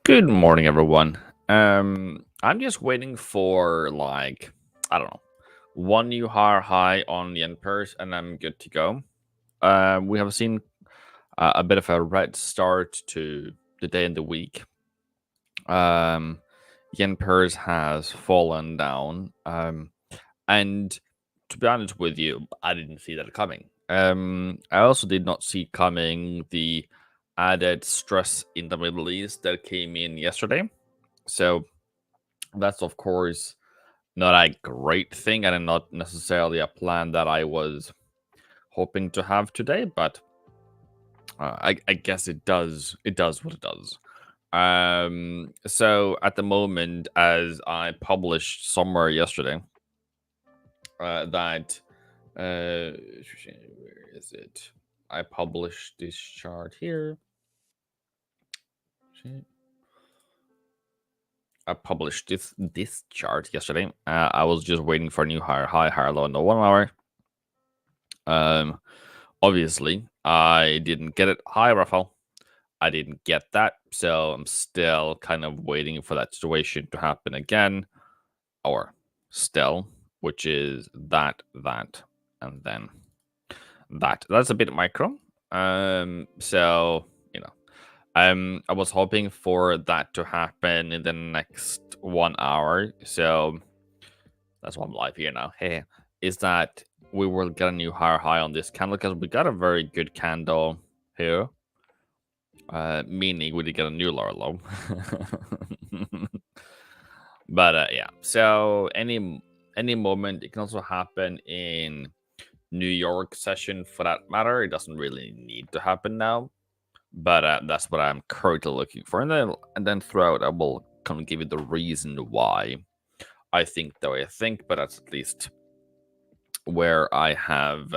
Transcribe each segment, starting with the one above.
Good morning, everyone. I'm just waiting for I don't know, one new higher high on the end pairs, and I'm good to go. We have seen a bit of a red start to the day and the week. Um, yen pairs has fallen down, and to be honest with you, I didn't see that coming. I also did not see coming the added stress in the Middle East that came in yesterday. So that's of course not a great thing and not necessarily a plan that I was hoping to have today, but I guess it does what it does. So at the moment, as I published somewhere yesterday, that where is it? I published this chart here. I published this chart yesterday. I was just waiting for a new higher high, higher low in the 1 hour. Obviously, I didn't get it. Hi, Rafael. I didn't get that, so I'm still kind of waiting for that situation to happen again, or still, which is that, and then that. That's a bit micro. So you know, I was hoping for that to happen in the next 1 hour. So that's why I'm live here now. Hey, is that we will get a new higher high on this candle because we got a very good candle here. Meaning we did get a new lower low. But yeah, so any moment it can also happen in New York session for that matter. It doesn't really need to happen now, but that's what I'm currently looking for. And then throughout, I will kind of give you the reason why I think the way I think. But that's at least where I have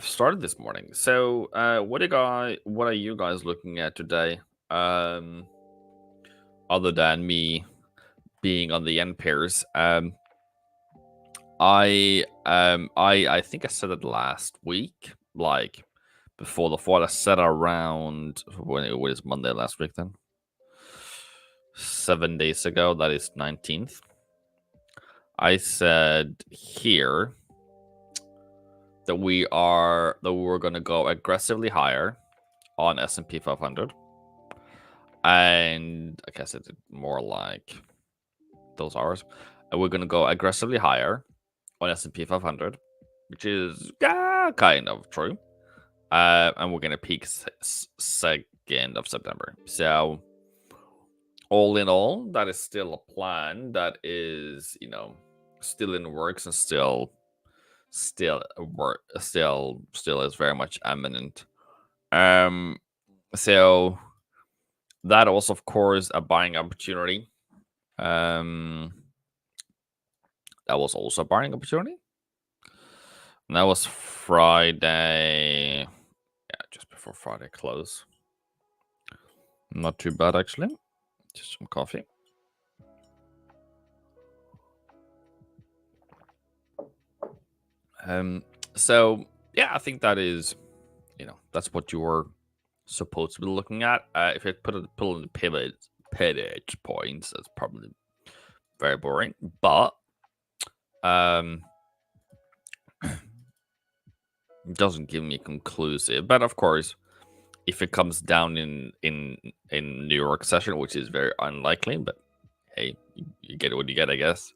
started this morning. So, what are you guys looking at today? Other than me being on the end pairs, I think I said it last week, like before the fall. I said around when it was Monday last week. Then 7 days ago, that is 19th. I said here that we're gonna go aggressively higher on S&P 500, and I guess it's more like those hours. And we're gonna go aggressively higher on S&P 500, which is kind of true. And we're gonna peak 2nd of September. So all in all, that is still a plan that is, still in works and still is very much imminent. So that also, of course, a buying opportunity. That was also a buying opportunity. And that was Friday. Yeah, just before Friday close. Not too bad, actually. Just some coffee. So yeah, I think that is, that's what you're supposed to be looking at. If you pull in the pivot points, that's probably very boring. But it doesn't give me conclusive. But of course, if it comes down in New York session, which is very unlikely, but hey, you get what you get, I guess.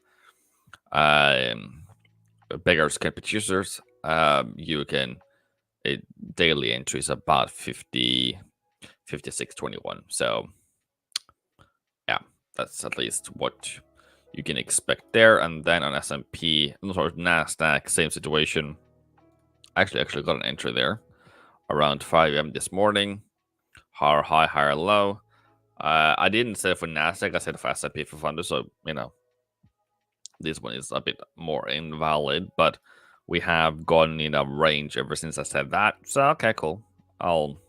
Beggars can't be choosers. You can daily entries about 50, 56.21. So yeah, that's at least what you can expect there. And then on S&P, sorry, Nasdaq, same situation. Actually got an entry there around 5 a.m. this morning. Higher high, higher low. I didn't say for Nasdaq. I said for S&P 500. So this one is a bit more invalid, but we have gone in a range ever since I said that. So okay, cool. I'll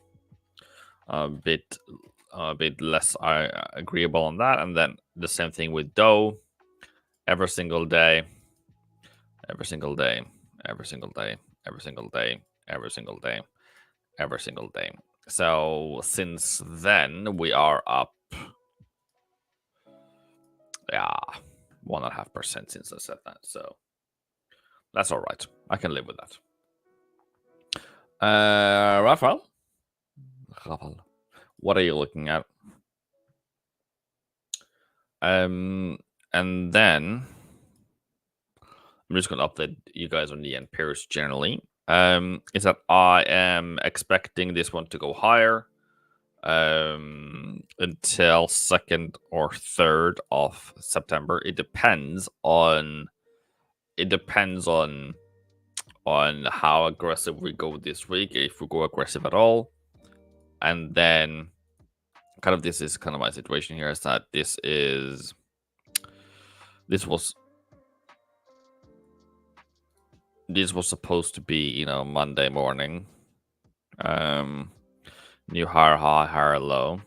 a bit less agreeable on that, and then the same thing with Dow. Every single day, every single day, every single day, every single day, every single day, every single day. So since then, we are up, 1.5% since I said that. So that's all right. I can live with that. Rafael, what are you looking at? And then I'm just going to update you guys on the end pairs generally. Is that I am expecting this one to go higher until 2nd or 3rd of September. It depends on how aggressive we go this week, if we go aggressive at all. And then this is kind of my situation here, is that this was supposed to be, Monday morning. New higher high, higher low.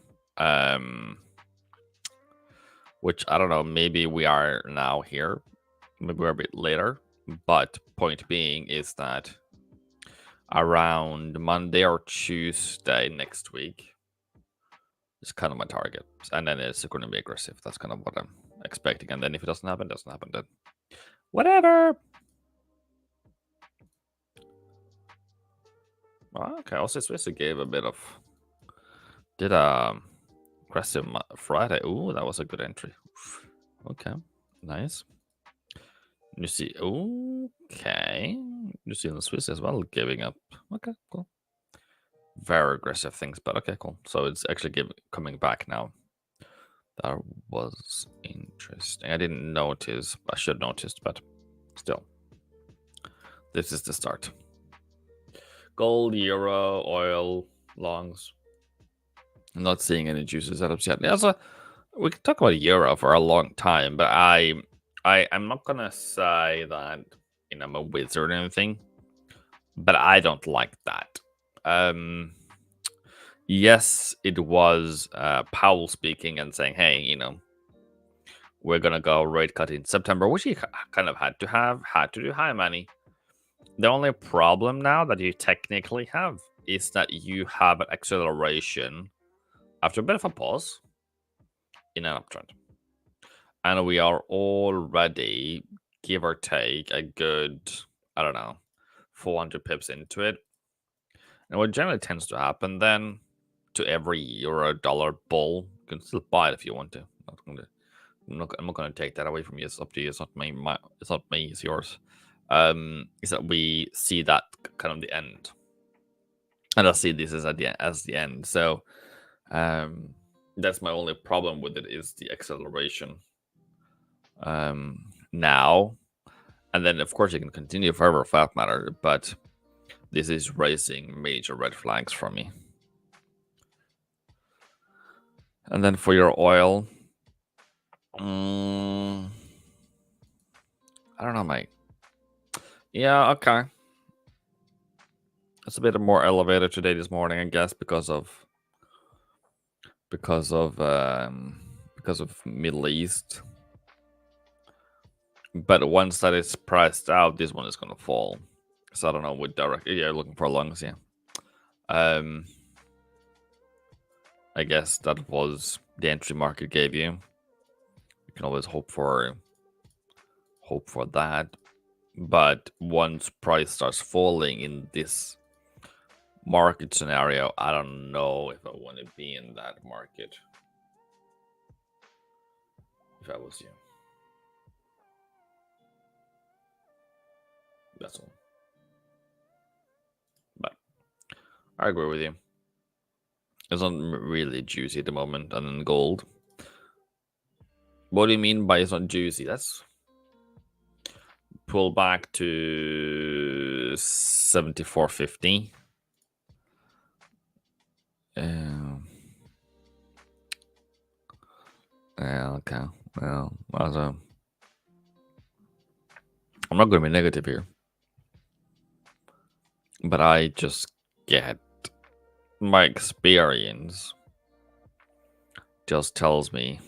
Which I don't know, maybe we are now here. Maybe we're a bit later. But point being is that around Monday or Tuesday next week is kind of my target. And then it's going to be aggressive. That's kind of what I'm expecting. And then if it doesn't happen, then whatever. Okay, also Swiss gave a bit of aggressive Friday. Ooh, that was a good entry. Okay, nice. You see, okay. You see the Swiss as well giving up. Okay, cool. Very aggressive things, but okay, cool. So it's actually coming back now. That was interesting. I didn't notice. I should notice, but still. This is the start. Gold, euro, oil, longs. I'm not seeing any juicy setups yet. Yeah, so we can talk about euro for a long time, but I'm not gonna say that I'm a wizard or anything, but I don't like that. Yes, it was Powell speaking and saying, "Hey, we're gonna go rate cut in September," which he kind of had to do high money. The only problem now that you technically have is that you have an acceleration after a bit of a pause in an uptrend. And we are already, give or take, a good, 400 pips into it. And what generally tends to happen then to every euro dollar bull, you can still buy it if you want to. I'm not going to take that away from you. It's up to you. It's not me. It's not me. It's yours. Is that we see that kind of the end, and I see this as the end. So that's my only problem with it, is the acceleration now, and then of course you can continue forever for that matter, but this is raising major red flags for me. And then for your oil, I don't know, mate. Yeah, okay. It's a bit more elevated today this morning, I guess, because of Middle East. But once that is priced out, this one is gonna fall. So I don't know what direction. Yeah, looking for longs, yeah. I guess that was the entry market gave you. You can always hope for that. But once price starts falling in this market scenario, I don't know if I want to be in that market. If I was you. That's all. But I agree with you. It's not really juicy at the moment. And then gold. What do you mean by it's not juicy? That's pull back to 74.50. Yeah, okay. Well, also, I'm not going to be negative here, but I just get my experience just tells me,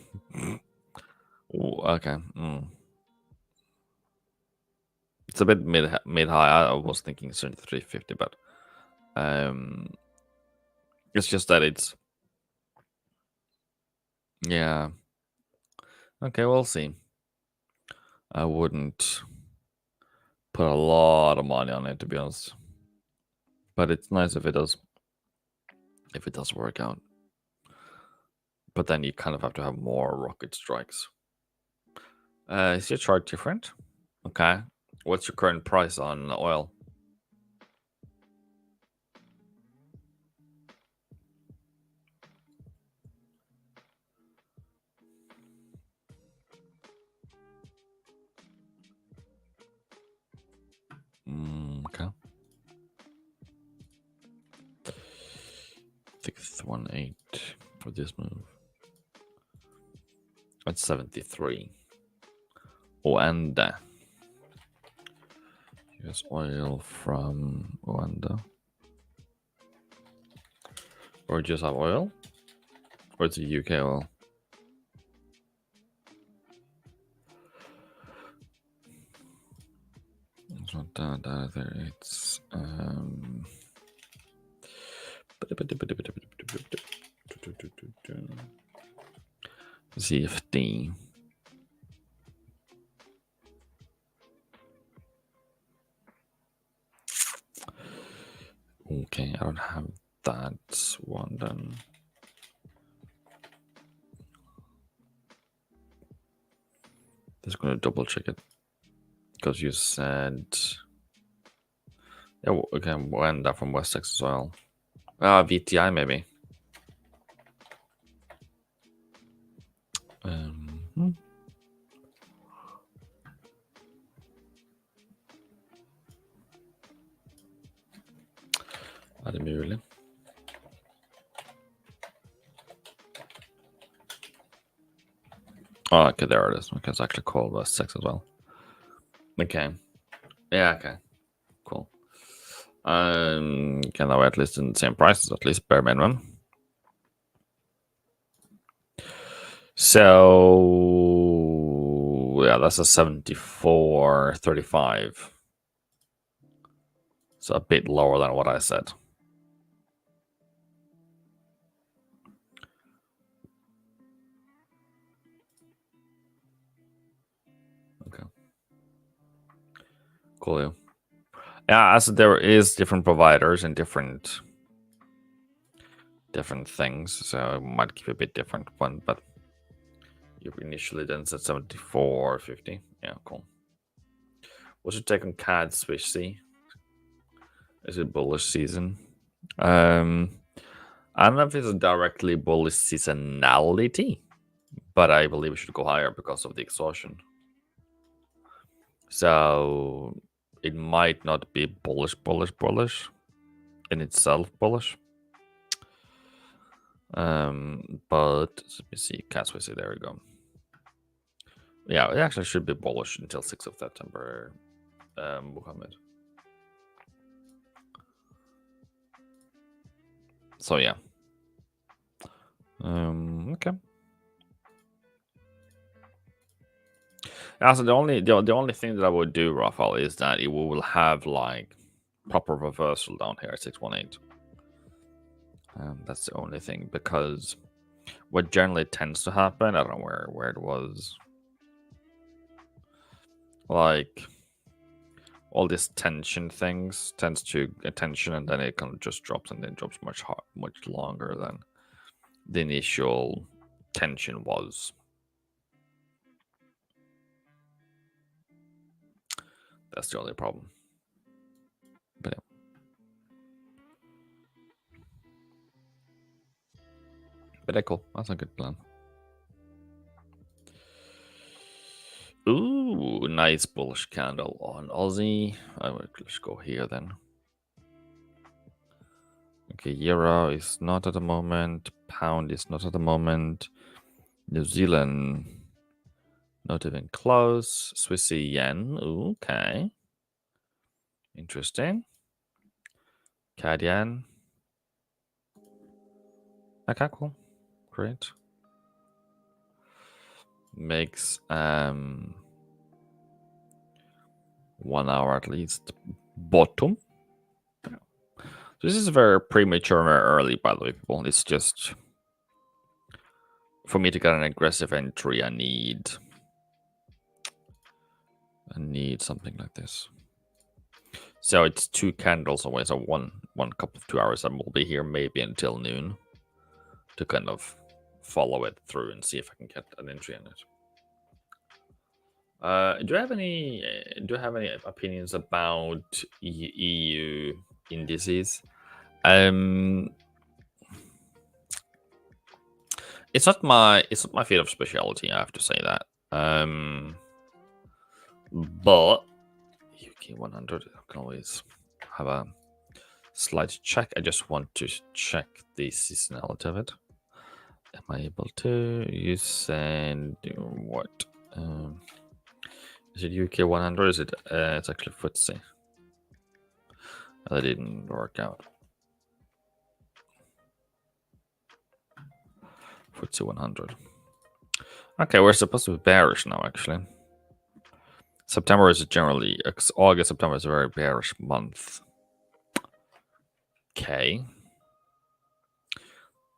okay, it's a bit mid high. I was thinking 73.50, but It's just that it's yeah. Okay, we'll see. I wouldn't put a lot of money on it, to be honest. But it's nice if it does work out. But then you kind of have to have more rocket strikes. Is your chart different? Okay. What's your current price on oil? Okay. 618 for this move. That's 73. Oanda. US oil from Oanda. Or just have oil? Or it's a UK oil? It's not that either. It's ZFD. Okay, I don't have that one then. Just gonna double check it because you said, yeah, okay, when that from West Texas oil. VTI maybe. Ja, det är möjligt. Oh, okay, there it is. Okay, it's actually called West 6 as well. Okay. Yeah, okay. Cool. Can I at least in the same prices, at least bare minimum. So yeah, that's a 74.35. So a bit lower than what I said. Okay. Cool. Yeah, as there is different providers and different things, so it might give a bit different one, but you initially then said 74.50. Yeah, cool. What's your take on CAD Swish C? Is it bullish season? I don't know if it's a directly bullish seasonality, but I believe it should go higher because of the exhaustion. So it might not be bullish in itself bullish. But let me see, CAD Swish C, there we go. Yeah, it actually should be bullish until 6th of September, Muhammad. So yeah. Okay. Also, the only thing that I would do, Rafael, is that it will have like proper reversal down here at 618. That's the only thing, because what generally tends to happen, I don't know where it was, like all these tension things tends to get tension, and then it kind of just drops, and then drops much longer than the initial tension was. That's the only problem. But yeah. But cool. That's a good plan. Ooh, nice bullish candle on Aussie. I will just go here then. Okay, Euro is not at the moment. Pound is not at the moment. New Zealand, not even close. Swissy yen. Ooh, okay. Interesting. CAD yen. Okay, cool. Great. Makes 1 hour at least bottom. So This is very premature and very early, by the way, people. It's just for me to get an aggressive entry, I need something like this. So it's 2 candles away, so one couple of 2 hours. I will be here maybe until noon to kind of follow it through and see if I can get an entry in it. Do you have any opinions about EU indices? It's not my field of specialty, I have to say that. But UK 100, I can always have a slight check. I just want to check the seasonality of it. Am I able to? You said what? Is it UK 100? Is it? It's actually FTSE. That didn't work out. FTSE 100. Okay, we're supposed to be bearish now, actually. September is generally... August, September is a very bearish month. Okay.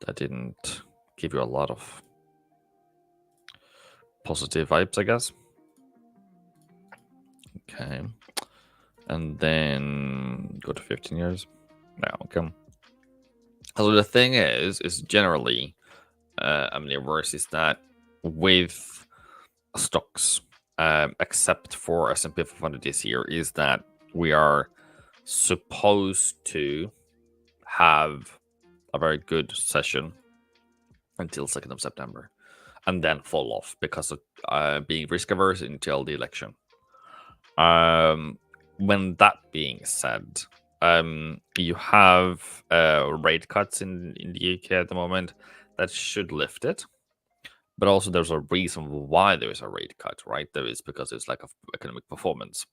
That didn't give you a lot of positive vibes, I guess. Okay. And then go to 15 years. Yeah, okay. So the thing is generally... the reverse is that with stocks, except for S&P 500 this year, is that we are supposed to have a very good session until 2nd of September and then fall off because of being risk averse until the election. When that being said, you have rate cuts in the UK at the moment that should lift it. But also there's a reason why there's a rate cut, right? There is because it's like economic performance.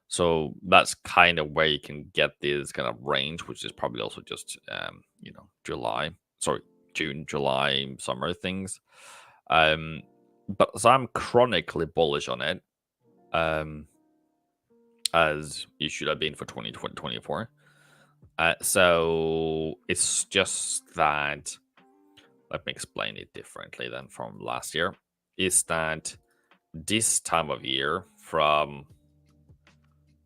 So that's kind of where you can get this kind of range, which is probably also just, June, July, summer things. But so I'm chronically bullish on it, as you should have been for 2024. So it's just that... Let me explain it differently than from last year. Is that this time of year from...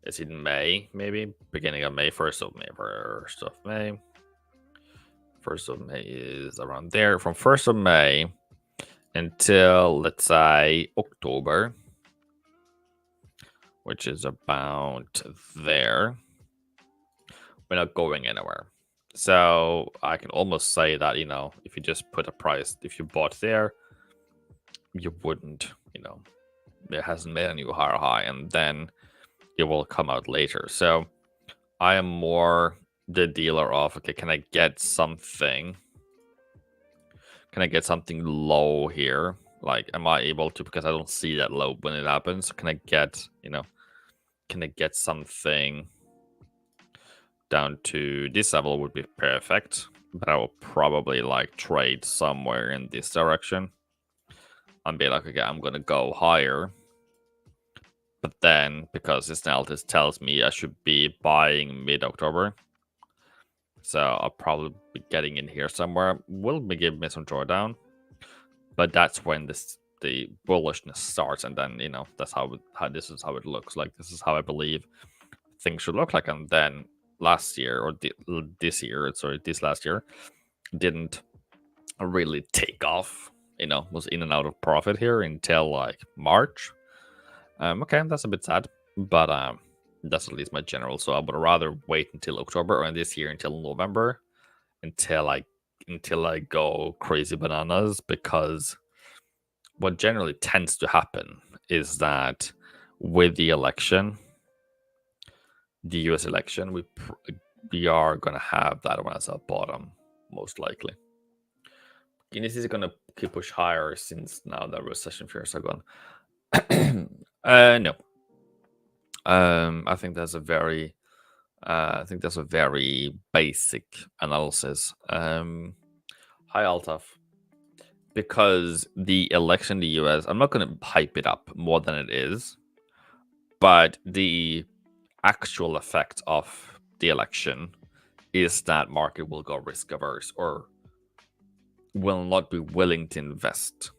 Is it May, maybe? Beginning of May, 1st of May, 1st of May. 1st of May is around there. From 1st of May until, let's say, October, which is about there, we're not going anywhere. So I can almost say that, if you just put a price, if you bought there, you wouldn't, it hasn't made a new higher high, and then it will come out later. So I am more the dealer of, okay, can I get something? Can I get something low here? Like, am I able to, because I don't see that low when it happens. Can I get, can I get something down to this level would be perfect, but I will probably trade somewhere in this direction and be like, okay, I'm gonna go higher. But then, because this analysis tells me I should be buying mid-October, so I'll probably be getting in here somewhere. Will be give me some drawdown, but that's when the bullishness starts, and then that's how this is how it looks like. This is how I believe things should look like, and then last year or this last year didn't really take off. Was in and out of profit here until March. Okay, that's a bit sad, but that's at least my general. So I would rather wait until October, or this year until November, until I go crazy bananas, because what generally tends to happen is that with the election, the US election, we are going to have that one as a bottom, most likely. Guinness is going to keep push higher since now the recession fears are gone. No. I think that's a very basic analysis. Hi, Altaf. Because the election in the US, I'm not going to hype it up more than it is, but the actual effect of the election is that market will go risk averse or will not be willing to invest.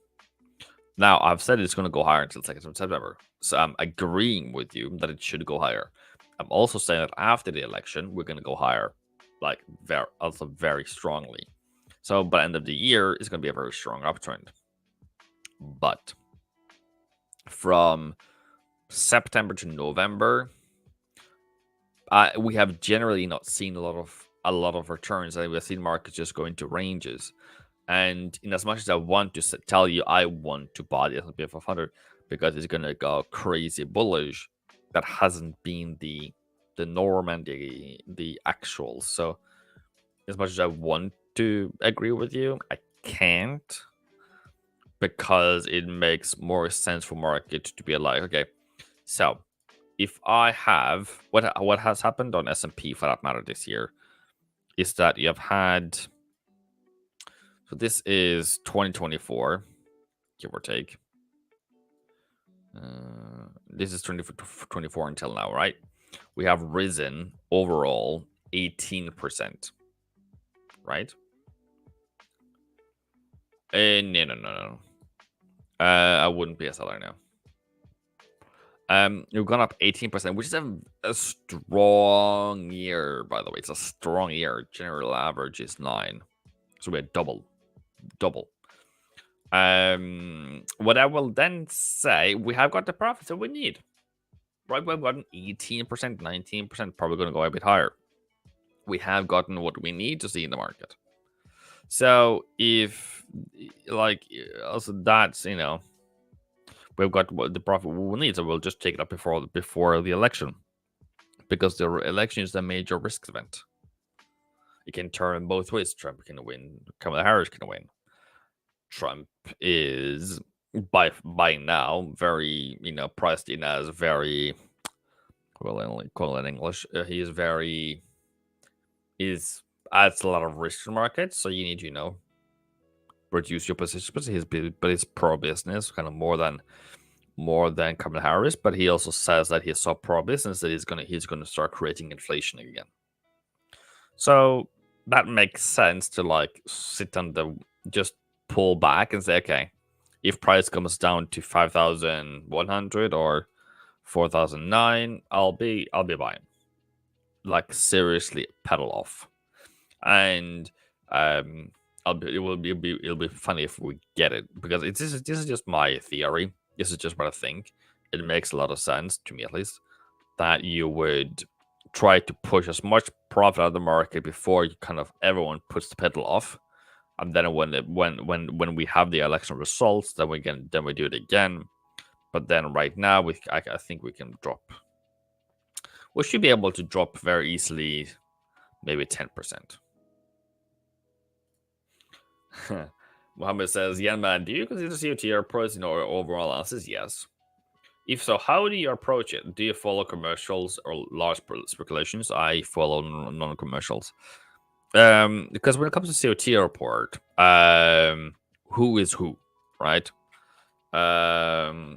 Now, I've said it's going to go higher until 2nd of September. So I'm agreeing with you that it should go higher. I'm also saying that after the election, we're going to go higher, like very strongly. So by the end of the year, it's going to be a very strong uptrend. But from September to November, we have generally not seen a lot of returns. We've seen markets just go into ranges. And in as much as I want to tell you, I want to buy the S&P 500 because it's going to go crazy bullish. That hasn't been the norm and the actual. So as much as I want to agree with you, I can't, because it makes more sense for market to be like, okay, so if I have what has happened on S&P for that matter this year is that you have had. So this is 2024, give or take. This is 2024 until now, right? We have risen overall 18%, right? No. I wouldn't be a seller now. You've gone up 18%, which is a strong year, by the way. It's a strong year. General average is 9. So we're double. What I will then say, we have got the profits that we need. Right, we've gotten 18%, 19%, probably going to go a bit higher. We have gotten what we need to see in the market. So if, like, also that's, we've got the profit we need, so we'll just take it up before the election, because the election is a major risk event. It can turn both ways. Trump can win, Kamala Harris can win. Trump is by now very priced in as very well. I only call it in English. He is very adds a lot of risk to the market, so you need reduce your position. But he's pro business, kind of more than Kamala Harris. But he also says that he's so pro business that he's gonna start creating inflation again. So that makes sense to like sit on just pull back and say, okay, if price comes down to 5,100 or 4,009, I'll be buying. Like seriously, pedal off, and it'll be funny if we get it, because this is just my theory. This is just what I think. It makes a lot of sense to me, at least, that you would try to push as much profit out of the market before you everyone puts the pedal off, and then when we have the election results, then we do it again. But then right now, I think we can drop. We should be able to drop very easily, maybe 10%. Mohammed says, "Yeah, man, do you consider COT approach in our overall analysis?" Yes. If so, how do you approach it? Do you follow commercials or large speculations? I follow non-commercials. Because when it comes to COT report, who is who, right?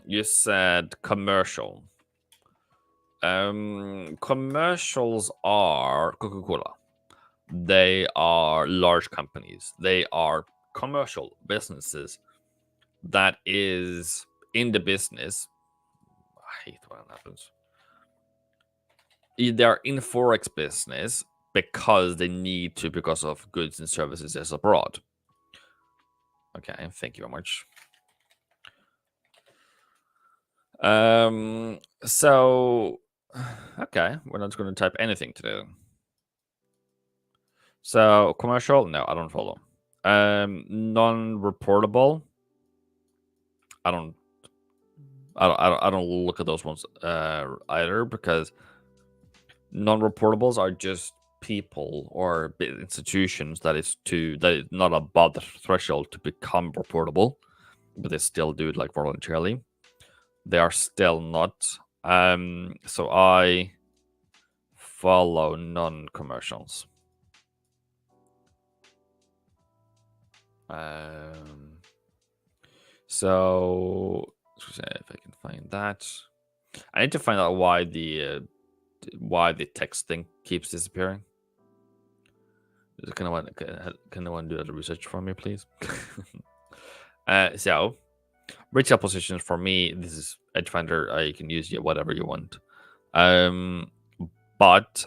You said commercial. Commercials are Coca-Cola. They are large companies. They are commercial businesses that is in the business. I hate when that happens. They're in Forex business because they need to, because of goods and services as abroad. Okay, thank you very much. So, okay, we're not going to type anything today. So, commercial, no, I don't follow. Non-reportable, I don't look at those ones either, because non-reportables are just people or institutions that is not above the threshold to become reportable, but they still do it like voluntarily. They are still not. So I follow non-commercials. So if I can find that, I need to find out why the text thing keeps disappearing. Can no one do the research for me, please? So retail positions for me, this is Edgefinder. You can use whatever you want. But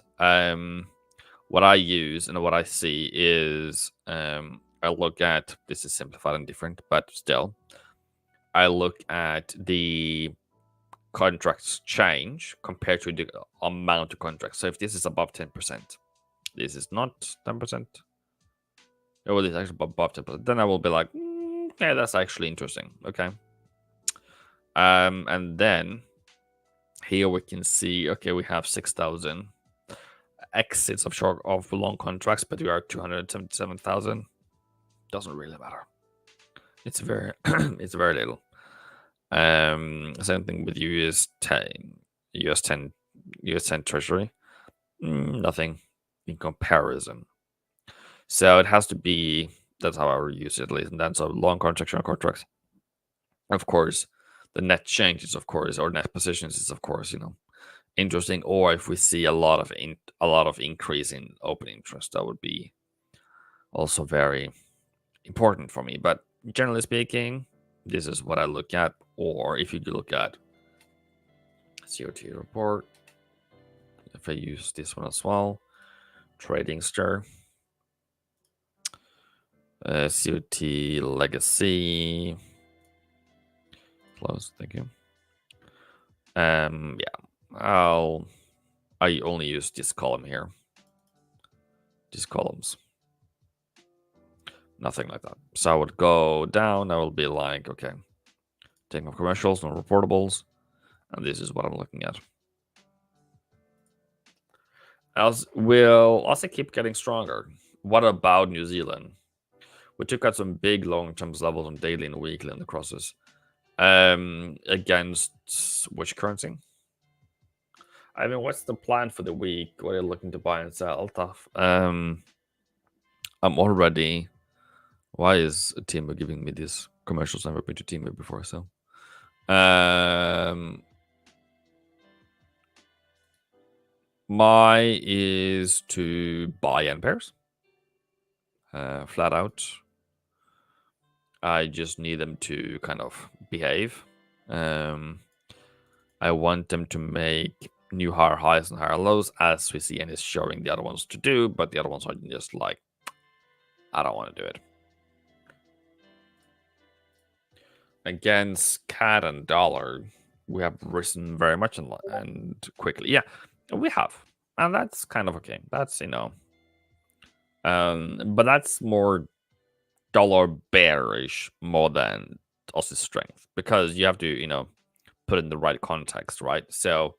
what I use and what I see is I look at, this is simplified and different, but still, I look at the contracts change compared to the amount of contracts. So if this is above 10%, this is not 10%, or this is actually above 10%, then I will be like, yeah, that's actually interesting. Okay. And then here we can see, okay, we have 6,000 exits of long contracts, but we are 277,000. Doesn't really matter. It's very it's very little. Same thing with US 10 Treasury. Nothing in comparison. So it has to be, that's how I would use it at least. And then so long contracts, short contracts. Of course, the net changes, of course, or net positions is of course, interesting. Or if we see a lot of increase in open interest, that would be also very important for me. But generally speaking, this is what I look at. Or if you look at COT report, if I use this one as well, trading stir, COT legacy, close. Thank you. Yeah, I only use this column here. These columns. Nothing like that. So I would go down. I will be like, okay, taking off commercials, no reportables, and this is what I'm looking at. Else will also keep getting stronger. What about New Zealand? We took out some big long-term levels on daily and weekly on the crosses. Against which currency? I mean, what's the plan for the week? What are you looking to buy and sell? Tough. I'm already. Why is Teamer giving me these commercials? I've never been to Teamer before, so. My is to buy yen pairs. Flat out. I just need them to kind of behave. I want them to make new higher highs and higher lows, as we see, and is showing the other ones to do, but the other ones are just like, I don't want to do it. Against CAD and dollar, we have risen very much and quickly. Yeah, we have, and that's kind of okay. That's but that's more dollar bearish more than Aussie strength, because you have to put it in the right context, right? So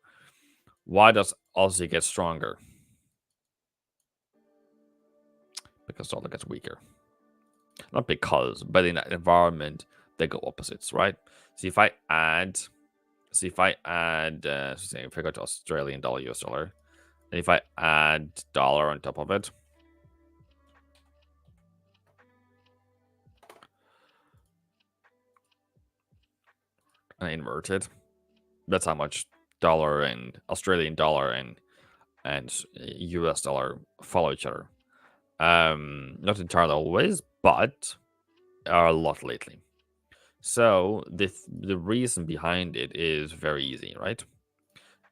why does Aussie get stronger? Because dollar gets weaker. Not because, but in that environment they go opposites, right? So if I add, say if I go to Australian dollar, US dollar, and if I add dollar on top of it, and invert it, that's how much dollar and Australian dollar and US dollar follow each other. Not entirely always, but are a lot lately. So the reason behind it is very easy, right?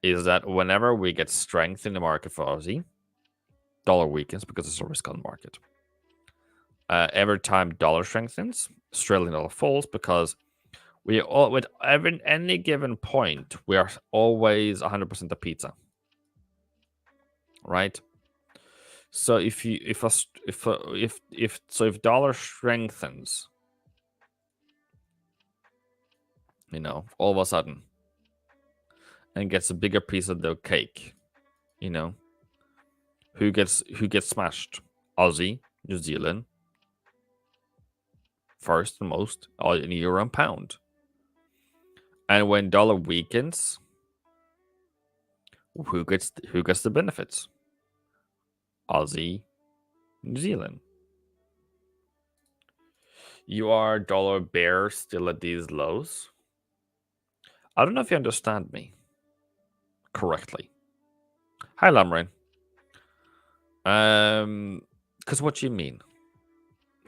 Is that whenever we get strength in the market for Aussie, dollar weakens because it's a risk on market. Every time dollar strengthens, Australian dollar falls because with any given point, we are always 100% a pizza, right? So if dollar strengthens, all of a sudden, and gets a bigger piece of the cake, who gets smashed? Aussie, New Zealand, first and most, in euro and pound. And when dollar weakens, who gets the benefits? Aussie, New Zealand. You are dollar bear still at these lows? I don't know if you understand me correctly. Hi, Lamrain. Because what you mean?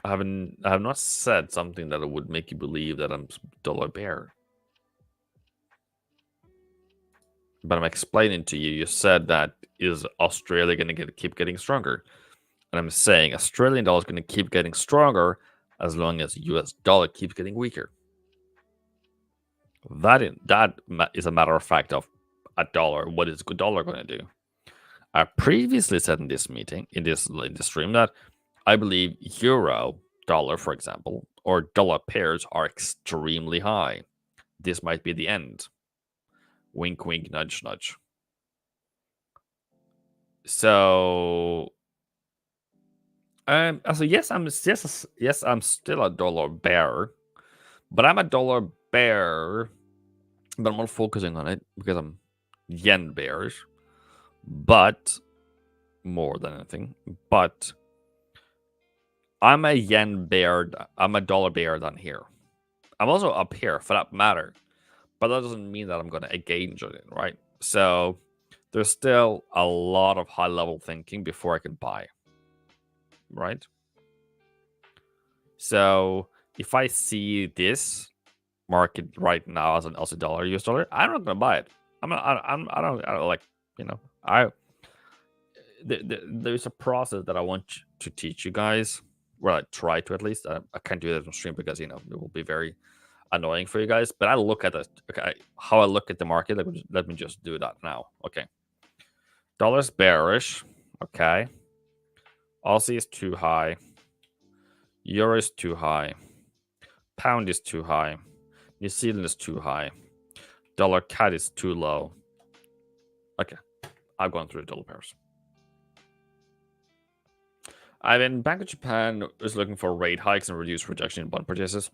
I have not said something that would make you believe that I'm dollar bear. But I'm explaining to you. You said that is Australia going to keep getting stronger, and I'm saying Australian dollar is going to keep getting stronger as long as US dollar keeps getting weaker. That is a matter of fact of a dollar. What is good dollar going to do? I previously said in this meeting, in this stream, that I believe euro dollar, for example, or dollar pairs are extremely high. This might be the end. Wink, wink, nudge, nudge. So, yes, I'm still a dollar bear, but I'm a dollar bear, but I'm not focusing on it because I'm yen bearish. But more than anything, but I'm a yen bear. I'm a dollar bear down here. I'm also up here for that matter, but that doesn't mean that I'm going to engage on it, right? So there's still a lot of high level thinking before I can buy, right? So if I see this market right now as an Aussie dollar, US dollar, I'm not going to buy it. I don't like, you know, there's a process that I want to teach you guys. Well, I try to at least. I can't do that on stream because it will be very annoying for you guys. But I look at it. Okay, how I look at the market. Let me just do that now. Okay, dollar's bearish. Okay, Aussie is too high. Euro is too high. Pound is too high. New Zealand is too high. Dollar CAD is too low. Okay, I've gone through the dollar pairs. I mean, Bank of Japan is looking for rate hikes and reduced rejection in bond purchases,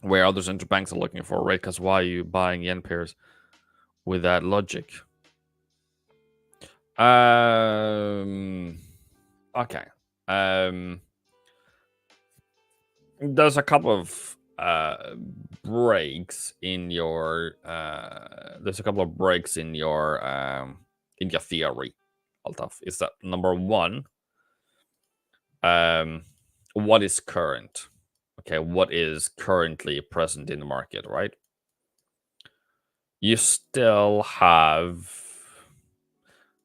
where other central banks are looking for a rate. Because why are you buying yen pairs with that logic? Okay. There's a couple of breaks in your theory, Altaf. Is that number one? What is current? Okay, what is currently present in the market, right? You still have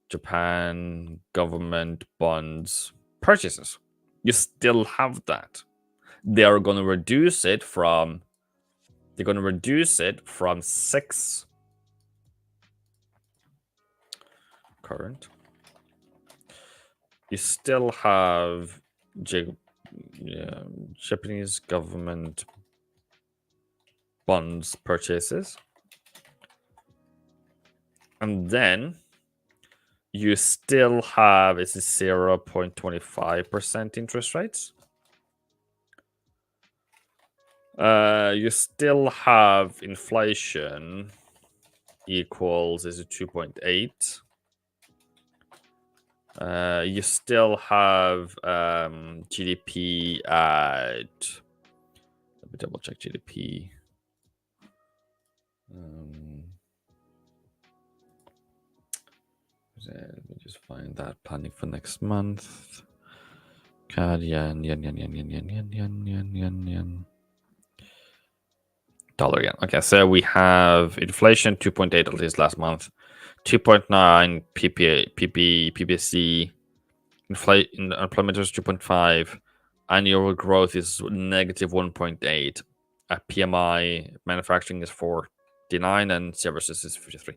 Japan government bonds purchases. You still have that. They're going to reduce it from 6 current. You still have Japanese government bonds purchases. And then you still have 0.25% interest rates. You still have inflation equals 2.8. You still have GDP at. Let me double check GDP. Let me just find that planning for next month. CAD, yen. Dollar yen. Okay, so we have inflation 2.8 at least last month, 2.9 PPC, employment is 2.5, annual growth is negative 1.8, PMI manufacturing is 49, and services is 53.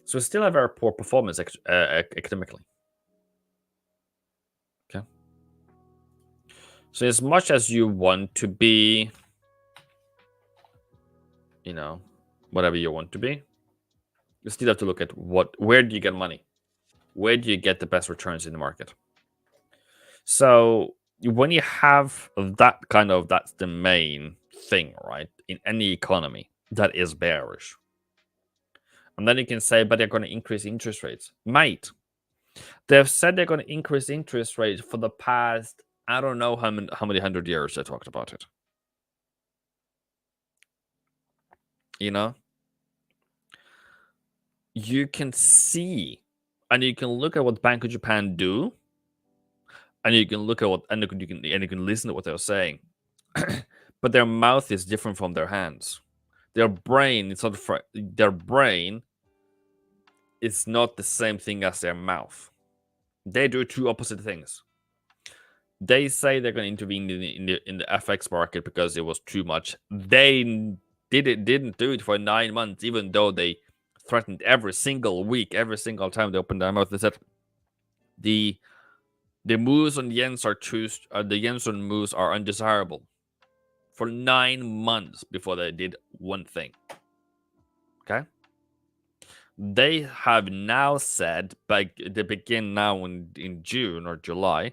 So we still have very poor performance economically. Okay. So as much as you want to be, whatever you want to be, you still have to look at where do you get money? Where do you get the best returns in the market? So when you have that's the main thing, right? In any economy that is bearish. And then you can say, but they're going to increase interest rates. Mate, they've said they're going to increase interest rates for the past, I don't know how many 100 years they talked about it. You can see, and you can look at what Bank of Japan do, and you can look at what, and you can listen to what they're saying. But their mouth is different from their hands. Their brain, it's not their brain is not the same thing as their mouth. They do two opposite things. They say they're going to intervene in the FX market because it was too much. They didn't do it for 9 months, even though they threatened every single week, every single time they opened their mouth. They said the moves on yens the yens on moves are undesirable for 9 months before they did one thing. Okay. They have now said, they begin now in June or July.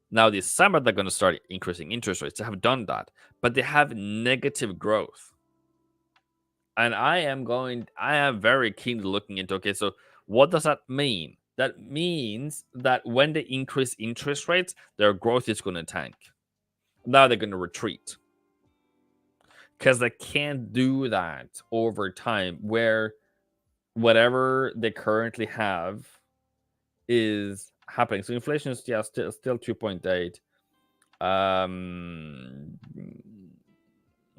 Now this summer they're going to start increasing interest rates. They have done that, but they have negative growth. And I am very keen to looking into, okay, so what does that mean? That means that when they increase interest rates, their growth is going to tank. Now they're going to retreat. Because they can't do that over time, where whatever they currently have is happening. So inflation is still 2.8.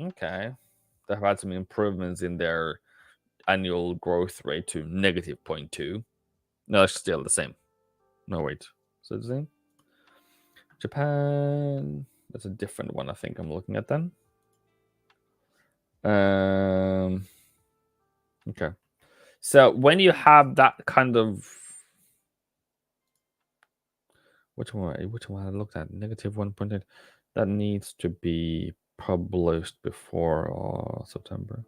Okay. They've had some improvements in their annual growth rate to negative 0.2. No, it's still the same. No, wait. So the same? Japan. That's a different one, I think I'm looking at then. Okay. So when you have that kind of, which one I looked at, negative 1.8, that needs to be published before September.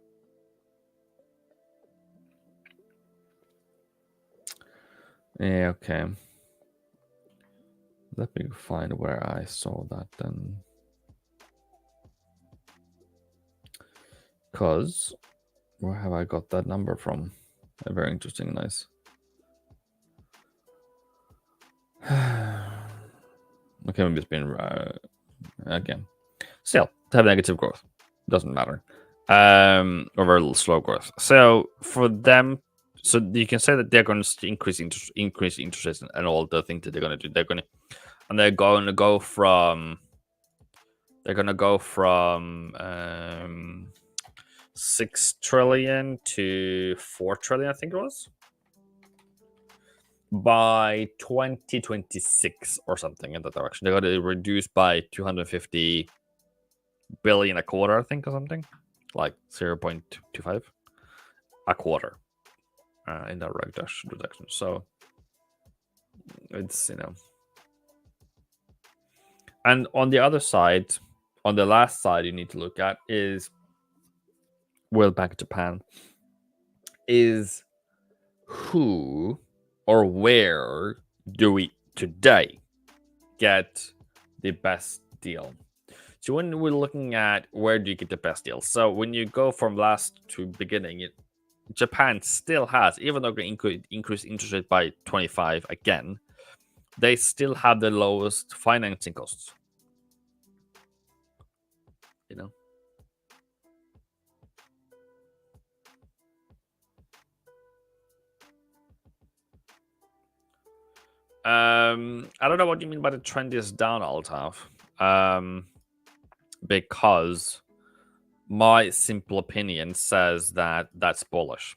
Yeah, okay. Let me find where I saw that then. Because where have I got that number from? Very interesting, nice. Okay, maybe it's been again. Still, to have negative growth doesn't matter. Or very little slow growth. So for them, so you can say that they're going to increase interest rates and all the things that they're going to do. They're going to go from 6 trillion to 4 trillion, I think it was, by 2026 or something in that direction. They're going to reduce by 250 billion a quarter, I think, or something like 0.25 a quarter in that reduction. So it's, and on the other side, on the last side, you need to look at is World Bank Japan is who or where do we today get the best deal? So when we're looking at where do you get the best deal, so when you go from last to beginning, Japan still has, even though they increase interest rate by 25 again, they still have the lowest financing costs. I don't know what you mean by the trend is down, Altaf. Because my simple opinion says that that's bullish.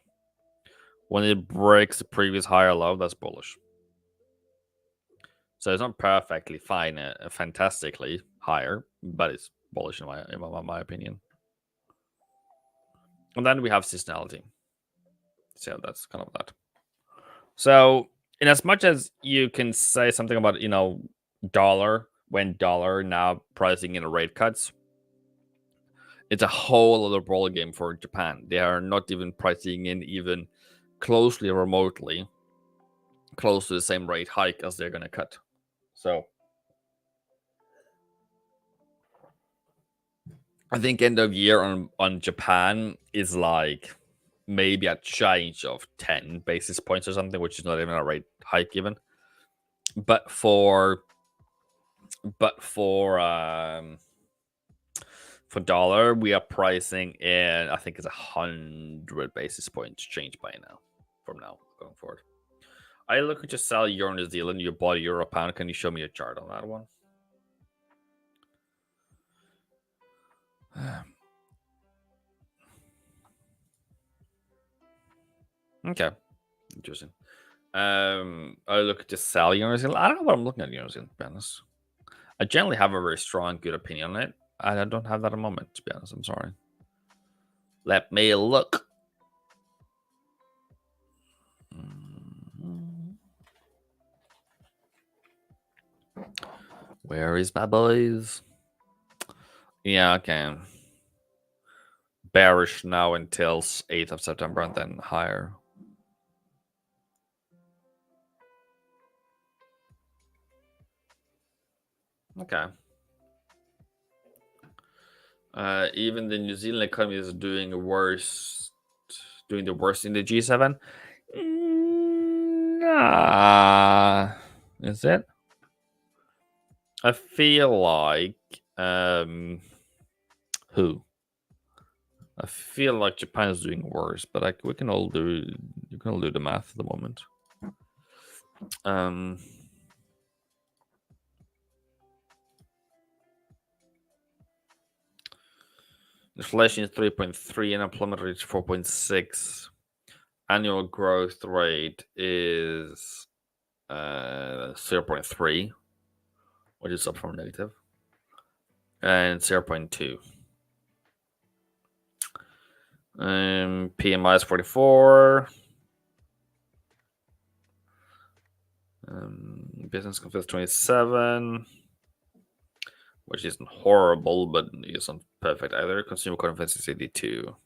When it breaks the previous higher low, that's bullish. So it's not perfectly fine, fantastically higher, but it's bullish in my opinion. And then we have seasonality. So that's kind of that. So in as much as you can say something about, dollar, when dollar now pricing in rate cuts, it's a whole other ball game for Japan. They are not even pricing in even closely or remotely close to the same rate hike as they're going to cut. So I think end of year on Japan is like maybe a change of 10 basis points or something, which is not even a rate hike even. But for dollar, we are pricing in, I think it's 100 basis points change by now, from now going forward. I look to sell euro New Zealand. You bought euro pound. Can you show me a chart on that one? Okay, interesting. I look to sell euro New Zealand. I don't know what I'm looking at euro New Zealand. To be honest, I generally have a very strong, good opinion on it. I don't have that at the moment. To be honest, I'm sorry. Let me look. Where is my boys? Yeah, okay. Bearish now until 8th of September and then higher. Okay. Even the New Zealand economy is doing the worst in the G7. Nah. Is it? I feel like who? I feel like Japan is doing worse, but we can all do the math at the moment. Inflation is 3.3 and employment rate is 4.6. Annual growth rate is 0.3, which is up from negative, and 0.2. PMI is 44. Business confidence 27, which isn't horrible, but isn't perfect either. Consumer confidence is 82.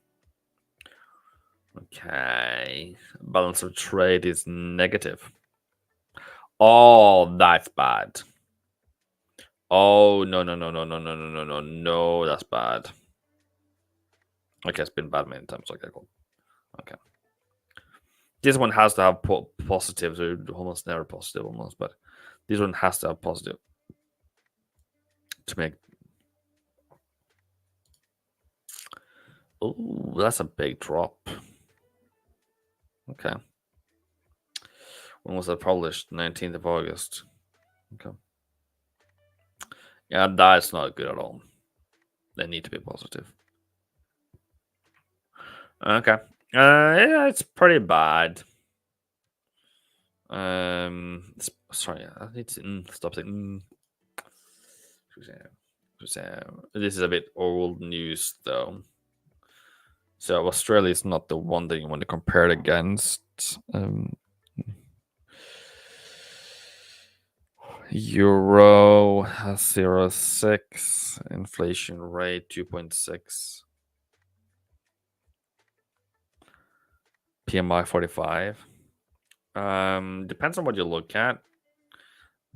Okay. Balance of trade is negative. Oh, that's bad. Oh, no, that's bad. Okay, it's been bad many times. Okay, cool. Okay. This one has to have positives, or almost never positive, almost, but this one has to have positive to make. Oh, that's a big drop. Okay. When was that published? 19th of August. Okay. Yeah, that's not good at all. They need to be positive. Okay. Yeah, it's pretty bad. Sorry, I need to stop saying. This is a bit old news, though. So Australia is not the one that you want to compare it against. Euro has 0.6, inflation rate 2.6, PMI 45. Depends on what you look at,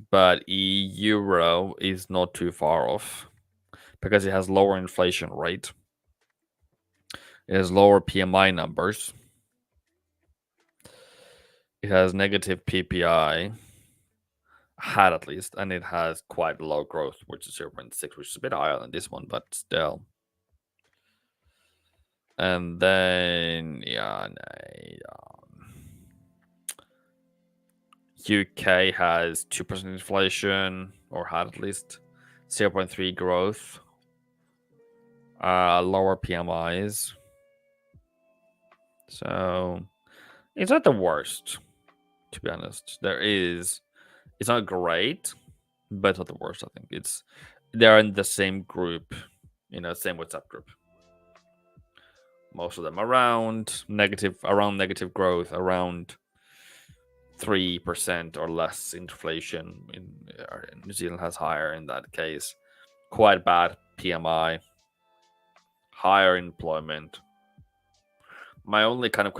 but euro is not too far off because it has lower inflation rate. It has lower PMI numbers. It has negative PPI, had at least, and it has quite low growth, which is 0.6, which is a bit higher than this one, but still. And then, yeah, UK has 2% inflation, or had at least 0.3 growth, lower PMIs. So it's not the worst, to be honest. It's not great, but it's not the worst. I think they're in the same group, same WhatsApp group. Most of them around negative growth, around 3% or less inflation. In New Zealand has higher in that case. Quite bad PMI, higher employment. My only kind of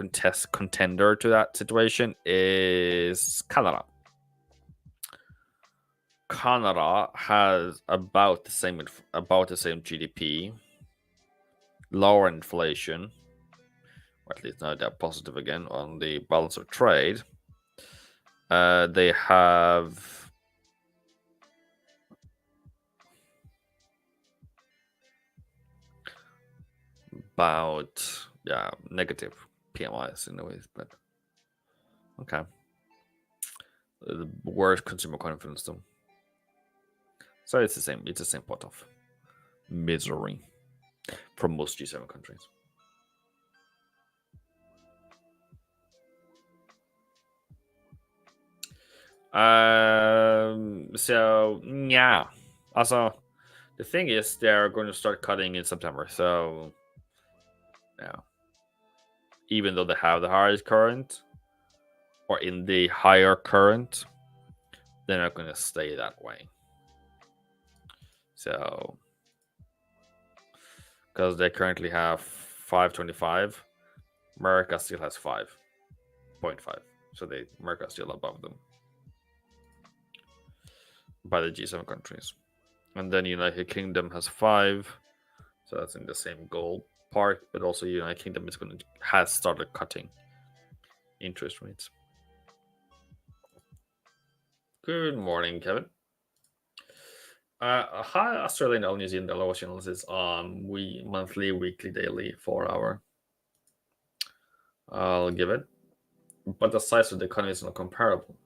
contender to that situation is Canada. Canada has about the same GDP, lower inflation, or at least now they're positive again on the balance of trade. They have about negative PMIs in a way, but okay. The worst consumer confidence though. So it's the same. It's the same pot of misery from most G7 countries. So yeah. Also, the thing is, they're going to start cutting in September. So yeah, even though they have the highest current, or in the higher current, they're not going to stay that way. So, because they currently have 525, America still has 5.5. So America is still above them by the G7 countries. And then United Kingdom has 5, so that's in the same goal part. But also United Kingdom has started cutting interest rates. Good morning, Kevin. Hi, Australian dollar, New Zealand dollar. What's your analysis on monthly, weekly, daily, 4 hour? I'll give it, but the size of the economy is not comparable.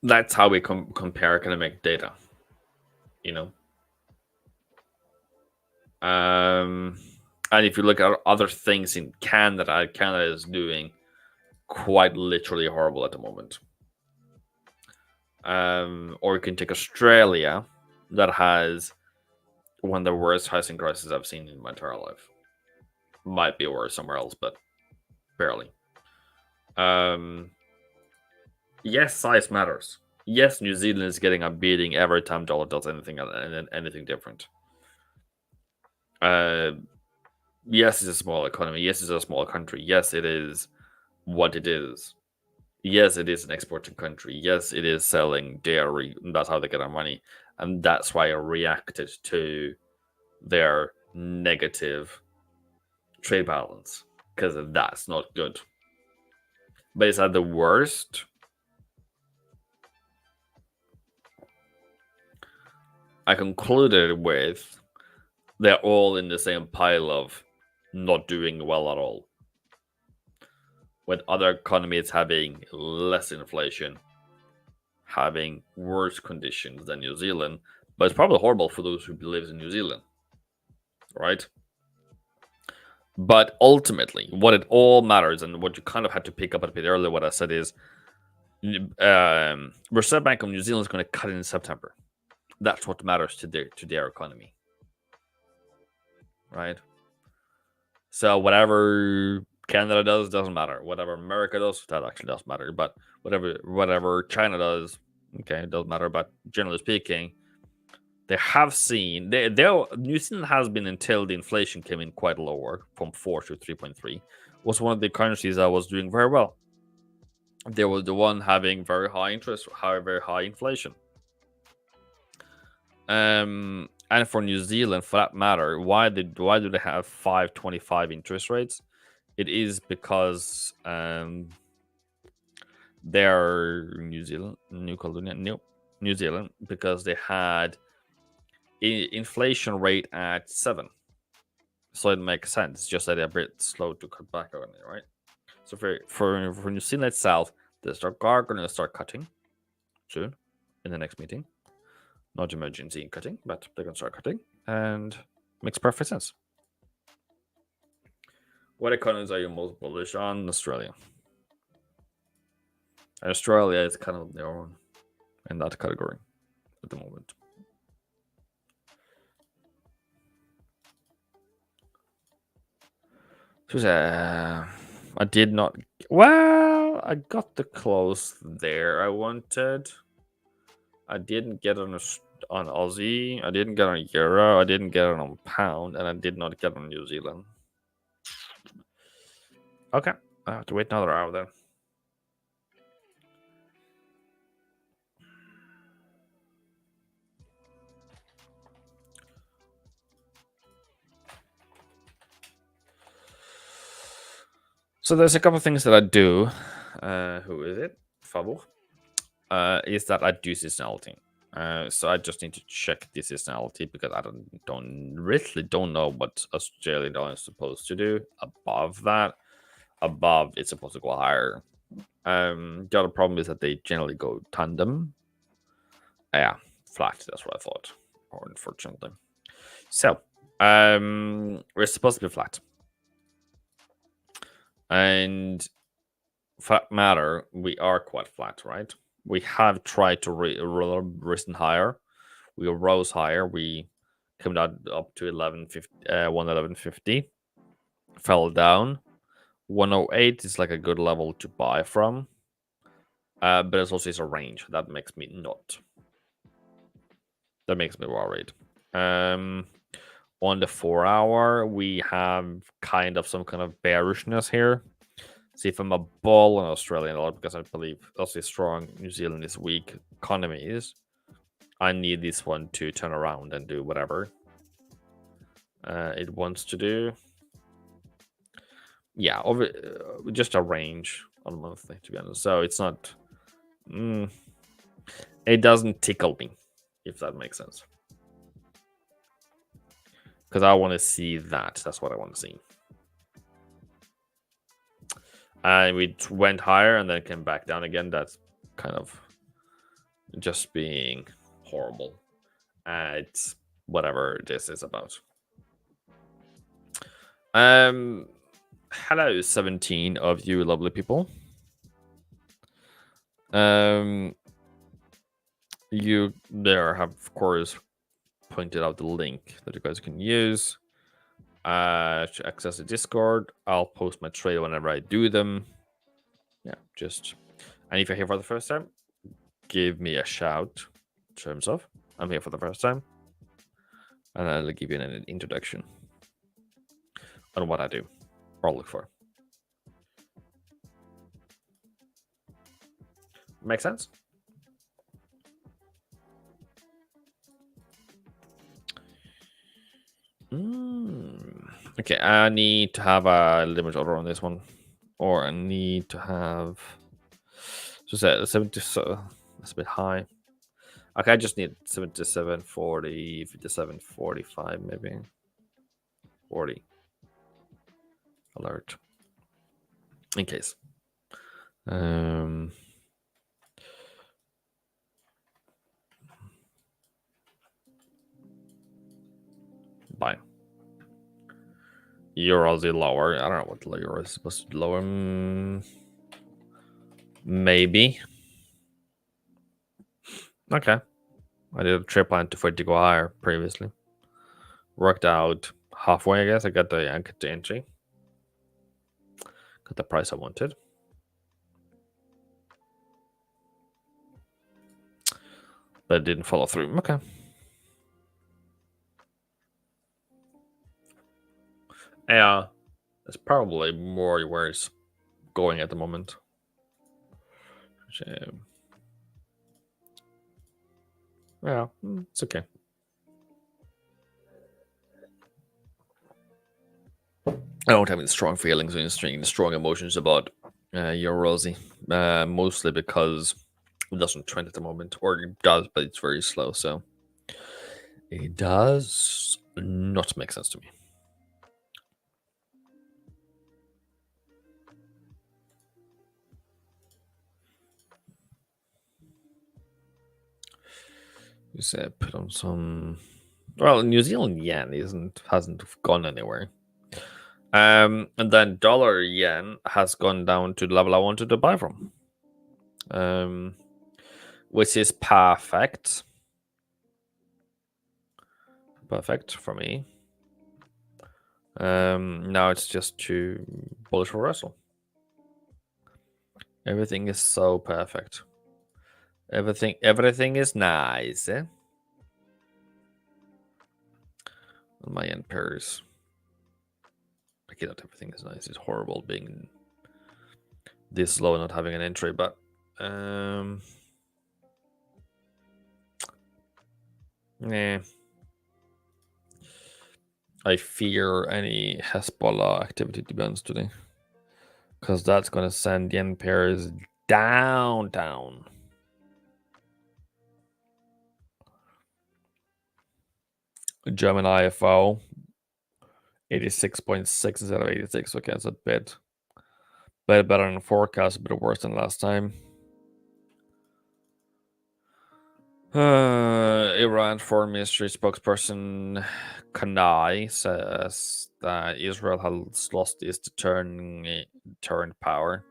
That's how we compare economic data, you know. And if you look at other things in Canada, Canada is doing quite literally horrible at the moment. Or you can take Australia, that has one of the worst housing crises I've seen in my entire life. Might be worse somewhere else, but barely. Yes, size matters. Yes, New Zealand is getting a beating every time dollar does anything different. Yes, it's a small economy. Yes, it's a small country. Yes, it is what it is. Yes, it is an exporting country. Yes, it is selling dairy. That's how they get their money. And that's why I reacted to their negative trade balance, because that's not good. But is that the worst? I concluded with they're all in the same pile of not doing well at all. With other economies having less inflation, having worse conditions than New Zealand, but it's probably horrible for those who live in New Zealand, right? But ultimately, what it all matters, and what you kind of had to pick up a bit earlier, what I said is, Reserve Bank of New Zealand is going to cut in September. That's what matters to their economy, right? So whatever Canada does doesn't matter. Whatever America does, that actually does matter. But whatever China does, okay, it doesn't matter. But generally speaking, they have seen New Zealand has been, until the inflation came in quite lower from 4 to 3.3, was one of the currencies that was doing very well. They were the one having very high interest, very high inflation. And for New Zealand, for that matter, why do they have 5.25 interest rates? It is because they're New Zealand, New Zealand, because they had inflation rate at 7, so it makes sense. Just that they're a bit slow to cut back on it, right? So for New Zealand itself, they are going to start cutting soon in the next meeting. Not emergency cutting, but they're going to start cutting, and makes perfect sense. What economies are you most bullish on? Australia. Australia is kind of their own in that category at the moment. I did not. Well, I got the close there. I didn't get on Aussie. I didn't get on Euro. I didn't get on Pound, and I did not get on New Zealand. Okay, I have to wait another hour then. So there's a couple of things that I do. Who is it? Favor. Is that I do seasonality. So I just need to check the seasonality because I don't know what Australian dollar is supposed to do above that. Above, it's supposed to go higher. The other problem is that they generally go tandem. Yeah, flat. That's what I thought. Or unfortunately. So, we're supposed to be flat. And for that matter, we are quite flat, right? We have tried to risen higher. We rose higher. We came down up to 111.50. Fell down. 108 is like a good level to buy from. But it's also a range. That makes me not. That makes me worried. On the 4 hour, we have kind of some kind of bearishness here. See if I'm a bull on Australian dollar because I believe also strong New Zealand is weak economies. I need this one to turn around and do whatever it wants to do. Yeah, over just a range on monthly, to be honest. So it's not. It doesn't tickle me, if that makes sense. Because I want to see that. That's what I want to see. And we went higher and then came back down again. That's kind of just being horrible. It's whatever this is about. Hello, 17 of you lovely people. You there have, of course, pointed out the link that you guys can use to access the Discord. I'll post my trade whenever I do them. Yeah, and if you're here for the first time, give me a shout in terms of I'm here for the first time, and I'll give you an introduction on what I do or look for. Make sense? Okay, I need to have a limit order on this one, or I need to have. So 70. So that's a bit high. Okay, I just need 77, 40, 57, 45, maybe 40. Alert. In case. Bye. Euros is lower. I don't know what the euro is supposed to be lower. Maybe. Okay. I did a trade plan to for it to go higher previously. Worked out halfway, I guess. I got the entry. Got the price I wanted. But it didn't follow through. Okay. Yeah. It's probably more where it's going at the moment. Yeah, it's okay. I don't have any strong feelings or any strong emotions about Eurosi, mostly because it doesn't trend at the moment, or it does, but it's very slow. So it does not make sense to me. You said put on some. Well, New Zealand yen hasn't gone anywhere. And then dollar yen has gone down to the level I wanted to buy from. Which is perfect. Perfect for me. Now it's just too bullish for Russell. Everything is so perfect. Everything is nice. My yen pairs. I get that everything is nice. It's horrible being this low and not having an entry, but nah. I fear any Hezbollah activity, to be honest, today. because that's going to send yen pairs down. German IFO 86.6 instead of 86. Okay, that's a bit better than the forecast, a bit worse than last time. Iran Foreign Ministry spokesperson Kanai says that Israel has lost its deterrent power.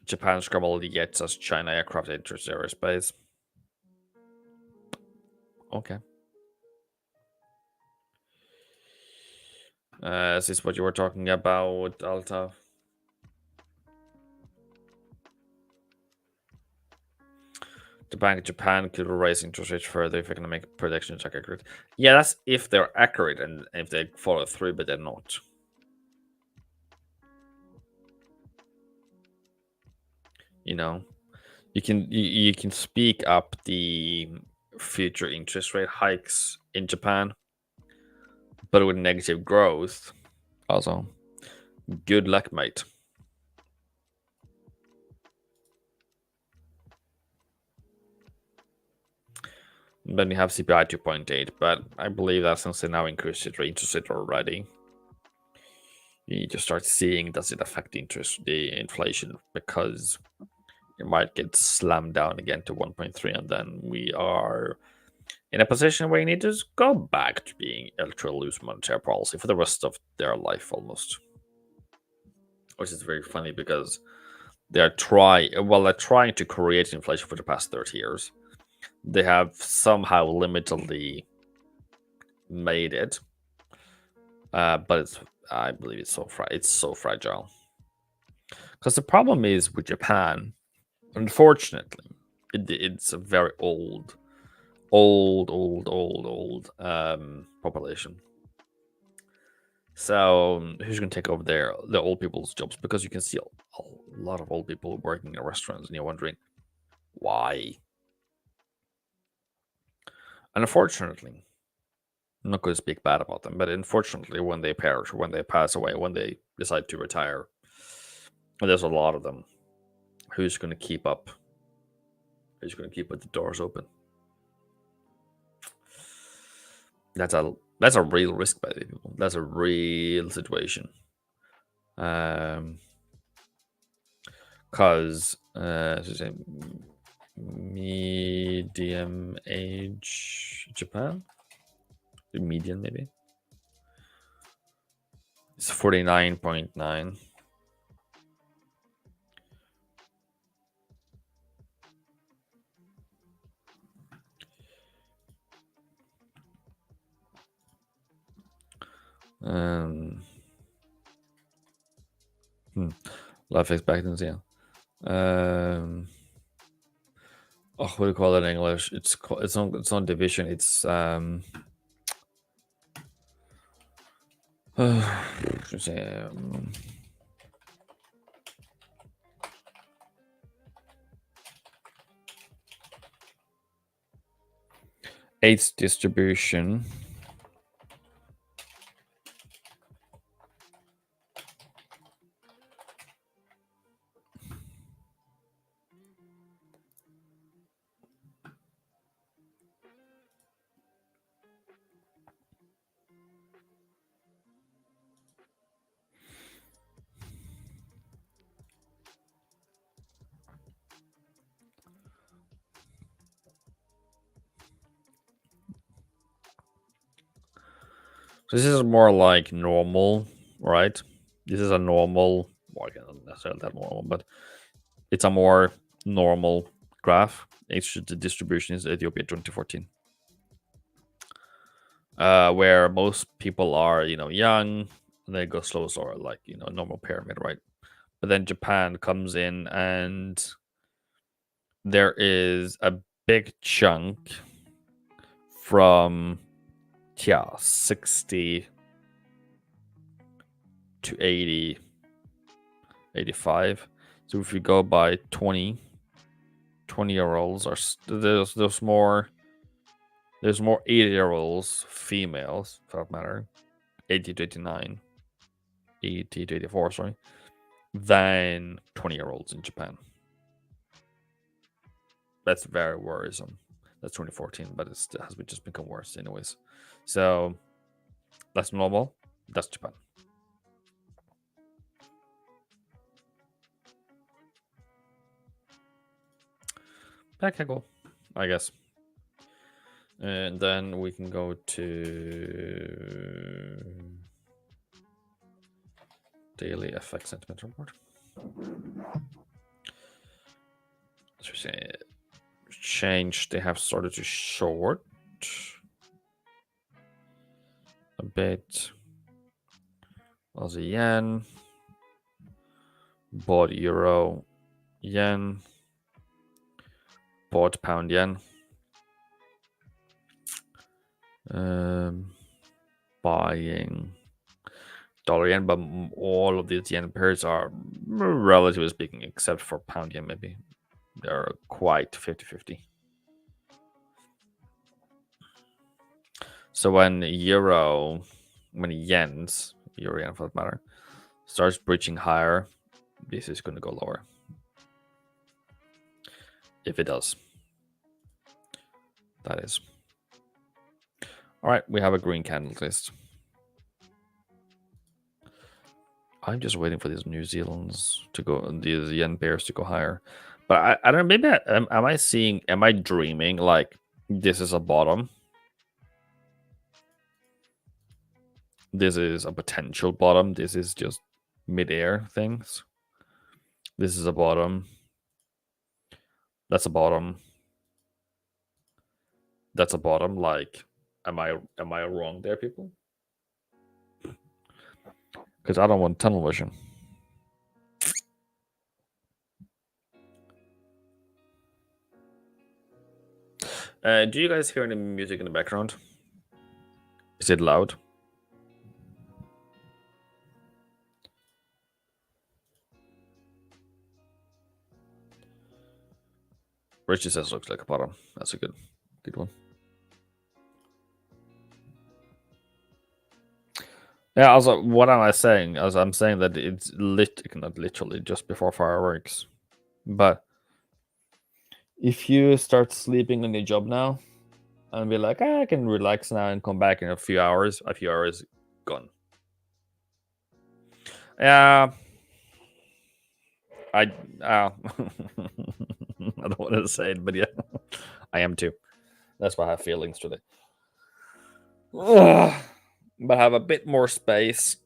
Japan scrambled yet as China aircraft enters airspace. Okay. Is this what you were talking about, Alta? The Bank of Japan could raise interest rates further if economic predictions are accurate. Yeah, that's if they're accurate and if they follow through, but they're not. You know, you can speak up the future interest rate hikes in Japan, but with negative growth. Also, good luck, mate. Then you have CPI 2.8, but I believe that since they now increased it, interest rate already, you need to start seeing does it affect the inflation, because it might get slammed down again to 1.3, and then we are in a position where you need to go back to being ultra loose monetary policy for the rest of their life almost. Which is very funny because they're trying to create inflation for the past 30 years. They have somehow limitedly made it, but I believe it's so fragile. Because the problem is with Japan, unfortunately, it's a very old population. So who's going to take over the old people's jobs? Because you can see a lot of old people working in restaurants, and you're wondering why. And unfortunately, I'm not going to speak bad about them, but unfortunately, when they perish, when they pass away, when they decide to retire, and there's a lot of them, who's going to keep up? Who's going to keep the doors open? That's a real risk, by the people. That's a real situation. Because medium age Japan, median maybe. It's 49.9. Life expectancy. Yeah. What do you call it in English? It's not division. It's age distribution. This is more like normal, right? This is a normal, well, not necessarily that normal, but it's a more normal graph. The distribution is Ethiopia 2014, where most people are, young, and they go slow, or like normal pyramid, right? But then Japan comes in, and there is a big chunk from 60 to 80, 85. So if you go by 20-year-olds, are there's more 80-year-olds females, for that matter, 80 to 89. 80 to 84, sorry, than 20-year-olds in Japan. That's very worrisome. That's 2014, but it has just become worse anyways. So that's normal. That's Japan. That can go, I guess. And then we can go to daily FX sentiment report. So change. They have started to short a bit. Aussie yen, bought euro, yen, bought pound yen. Buying dollar yen, but all of these yen pairs are, relatively speaking, except for pound yen, maybe they're quite 50-50. So when euro, when yen's, euro yen for that matter, starts breaching higher, this is going to go lower. If it does, that is. All right, we have a green candle list. I'm just waiting for these New Zealand's to go, these yen pairs to go higher. But I don't know, maybe am I dreaming like this is a bottom? This is a potential bottom. This is just mid-air things. This is a bottom. That's a bottom. That's a bottom. Like, am I wrong there, people? Because I don't want tunnel vision. Do you guys hear any music in the background? Is it loud? Richie says looks like a bottom. That's a good one. Yeah, also, what am I saying? As I'm saying that it's not literally just before fireworks. But if you start sleeping on your job now and be like, I can relax now and come back in a few hours gone. Yeah. I don't want to say it, but yeah, I am too. That's why I have feelings today. But have a bit more space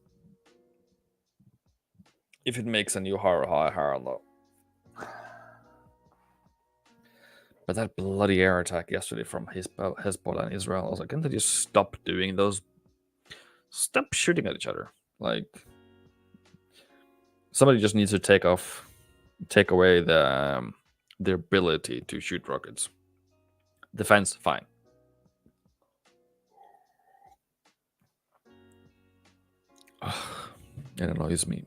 if it makes a new higher low. But that bloody air attack yesterday from Hezbollah and Israel, I was like, can't they just stop doing those? Stop shooting at each other. Like, somebody just needs to take away the ability to shoot rockets. Defense, fine. It annoys me.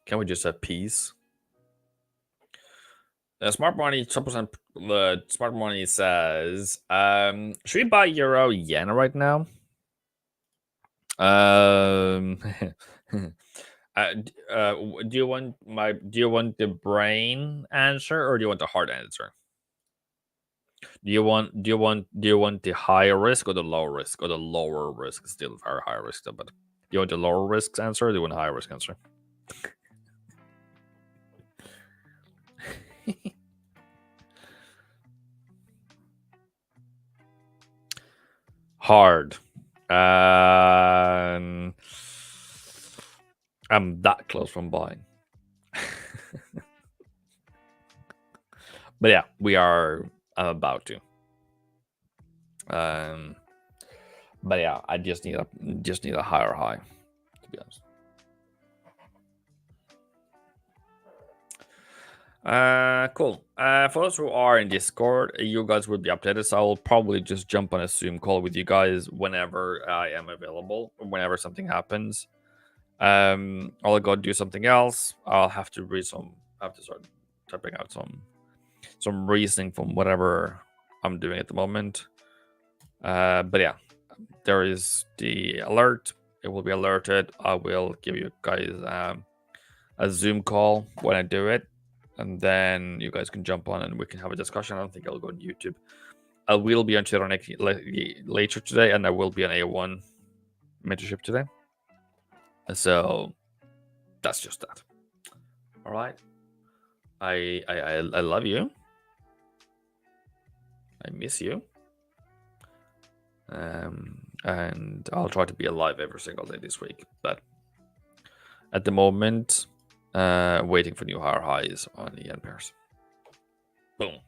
Can we just have peace? Smart Money, 10%. Smart Money says, should we buy euro yen right now? Do you want the brain answer or do you want the hard answer? Do you want the higher risk or the lower risk, or the lower risk? Still very high risk, but do you want the lower risk answer or do you want the higher risk answer? Hard. I'm that close from buying. But yeah, I'm about to. But yeah, I just need a higher high, to be honest. Cool. For those who are in Discord, you guys will be updated, so I'll probably just jump on a Zoom call with you guys whenever I am available, whenever something happens. I'll go do something else. I'll have to start typing out some reasoning from whatever I'm doing at the moment. But yeah, there is the alert. It will be alerted. I will give you guys a Zoom call when I do it, and then you guys can jump on and we can have a discussion. I don't think I'll go on YouTube. I will be on Twitter later today, and I will be on A1 mentorship today. So that's just that. All right. I love you. I miss you. And I'll try to be alive every single day this week. But at the moment, waiting for new higher highs on the yen pairs. Boom.